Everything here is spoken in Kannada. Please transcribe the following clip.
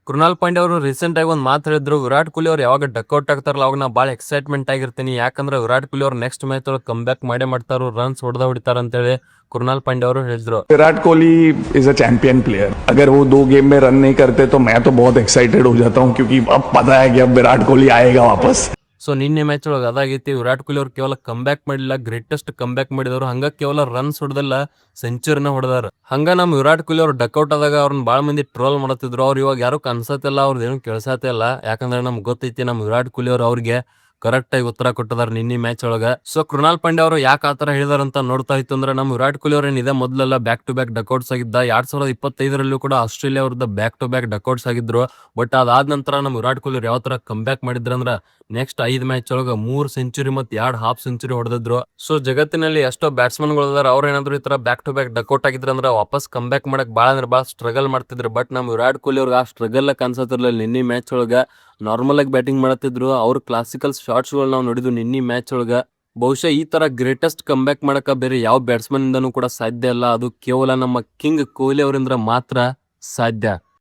ಕೃಣಾಲ್ ಪಾಂಡ್ಯ ಅವರು ರೀಸೆಂಟ್ ಆಗಿ ಒಂದು ಮಾತು ಹೇಳಿದ್ರು, ವಿರಾಟ್ ಕೊಹ್ಲಿ ಅವ್ರು ಯಾವಾಗ ಡಕ್ಔಟ್ ಆಗ್ತಾರಲ್ಲ ಅವಾಗ ನಾ ಭಾಳ ಎಕ್ಸೈಟ್ಮೆಂಟ್ ಆಗಿರ್ತೀನಿ. ಯಾಕಂದ್ರೆ ವಿರಾಟ್ ಕೊಹ್ಲಿ ಅವ್ರು ನೆಕ್ಸ್ಟ್ ಮ್ಯಾಚ್ ಒಳಗೆ ಕಮ್ ಬ್ಯಾಕ್ ಮಾಡೇ ಮಾಡ್ತಾರು, ರನ್ಸ್ ಹೊಡೆದ ಅಂತೇಳಿ ಕೃಣಾಲ್ ಪಾಂಡ್ಯ ಅವರು ಹೇಳಿದ್ರು. Virat Kohli is a champion player. अगर वो 2 गेम में रन नहीं करते तो मैं तो बहुत एक्साइटेड हो जाता हूँ, क्योंकि अब पता है कि अब विराट कोहली आएगा वापस. ಸೊ ನಿನ್ನೆ ಮ್ಯಾಚ್ ಒಳಗೆ ಅದಾಗೈತಿ, ವಿರಾಟ್ ಕೊಹ್ಲಿ ಅವ್ರು ಕೇವಲ ಕಮ್ ಬ್ಯಾಕ್ ಮಾಡಿಲ್ಲ, ಗ್ರೇಟೆಸ್ಟ್ ಕಮ್ ಬ್ಯಾಕ್ ಮಾಡಿದವರು. ಹಂಗ ಕೇವಲ ರನ್ಸ್ ಹೊಡೆದಲ್ಲ, ಸೆಂಚುರಿನ ಹೊಡೆದಾರ. ಹಂಗ ನಮ್ ವಿರಾಟ್ ಕೊಹ್ಲಿ ಅವ್ರು ಡಕ್ಔಟ್ ಆದಾಗ ಅವ್ರನ್ನ ಬಾಳ ಮಂದಿ ಟ್ರೋಲ್ ಮಾಡತ್ತಿದ್ರು. ಅವ್ರು ಇವಾಗ ಯಾರು ಕನ್ಸತ್ತಿಲ್ಲ, ಅವ್ರದ್ದು ಏನು ಕೇಳ್ಸತ್ತೇ ಇಲ್ಲ. ಯಾಕಂದ್ರೆ ನಮ್ಗೆ ಗೊತ್ತೈತಿ ನಮ್ ವಿರಾಟ್ ಕೊಹ್ಲಿ ಅವ್ರು ಅವ್ರಿಗೆ ಕರೆಕ್ಟ್ ಆಗಿ ಉತ್ತರ ಕೊಟ್ಟದಾರ ನಿನ್ನೆ ಮ್ಯಾಚ್ ಒಳಗ. ಸೊ ಕೃಣಾಲ್ ಪಾಂಡ್ಯ ಅವರು ಯಾಕೆ ಆತರ ಹೇಳಿದಾರಂತ ನೋಡ್ತಾ ಇತ್ತು ಅಂದ್ರೆ, ನಮ್ ವಿರಾಟ್ ಕೊಹ್ಲಿ ಅವ್ರ ಏನಿದೆ ಮೊದಲೆಲ್ಲ ಬ್ಯಾಕ್ ಟು ಬ್ಯಾಕ್ ಡಕ್ಔಟ್ಸ್ ಆಗಿದ್ದ. 2025 ಕೂಡ ಆಸ್ಟ್ರೇಲಿಯಾ ಅವ್ರದ್ದು ಬ್ಯಾಕ್ ಟು ಬ್ಯಾಕ್ ಡಕ್ಔಟ್ಸ್ ಆಗಿದ್ರು. ಬಟ್ ಅದಾದ ನಂತರ ನಮ್ ವಿರಾಟ್ ಕೊಹ್ಲಿ ಯಾವ ತರ ಕಮ್ ಬ್ಯಾಕ್ ಮಾಡಿದ್ರಂದ್ರ, ನೆಕ್ಸ್ಟ್ 5 ಮ್ಯಾಚ್ ಒಳಗ 3 ಸೆಂಚುರಿ ಮತ್ತೆ 2 ಹಾಫ್ ಸೆಂಚುರಿ ಹೊಡೆದಿದ್ರು. ಸೊ ಜಗತ್ತಿನಲ್ಲಿ ಎಷ್ಟೋ ಬ್ಯಾಟ್ಸ್ಮನ್ ಗಳು ಅದಾರ, ಅವ್ರ ಏನಾದ್ರು ಈ ತರ ಬ್ಯಾಕ್ ಟು ಬ್ಯಾಕ್ ಡಕ್ಔಟ್ ಆಗಿದ್ರಂದ್ರ ವಾಪಸ್ ಕಮ್ ಬ್ಯಾಕ್ ಮಾಡಕ್ ಬಾಳ ಅಂದ್ರೆ ಬಾಳ ಸ್ಟ್ರಗಲ್ ಮಾಡ್ತಿದ್ರು. ಬಟ್ ನಮ್ ವಿರಾಟ್ ಕೊಹ್ಲಿ ಅವ್ರಿಗೆ ಆ ಸ್ಟ್ರಗಲ್ ಕಾಣಿಸತಿರ್ಲಿಲ್ಲ. ನಿನ್ನೆ ಮ್ಯಾಚ್ ಒಳಗ ನಾರ್ಮಲ್ ಆಗಿ ಬ್ಯಾಟಿಂಗ್ ಮಾಡತ್ತಿದ್ರು. ಅವ್ರ ಕ್ಲಾಸಿಕಲ್ ಶಾಟ್ಸ್ ಗಳು ನಾವು ನೋಡಿದ್ವಿ ನಿನ್ನೆ ಮ್ಯಾಚ್ ಒಳಗ. ಬಹುಶಃ ಈ ತರ ಗ್ರೇಟೆಸ್ಟ್ ಕಮ್ ಬ್ಯಾಕ್ ಮಾಡಕ ಬೇರೆ ಯಾವ ಬ್ಯಾಟ್ಸ್ಮನ್ ಇಂದನೂ ಕೂಡ ಸಾಧ್ಯ ಇಲ್ಲ. ಅದು ಕೇವಲ ನಮ್ಮ ಕಿಂಗ್ ಕೊಹ್ಲಿ ಅವರಿಂದ ಮಾತ್ರ ಸಾಧ್ಯ.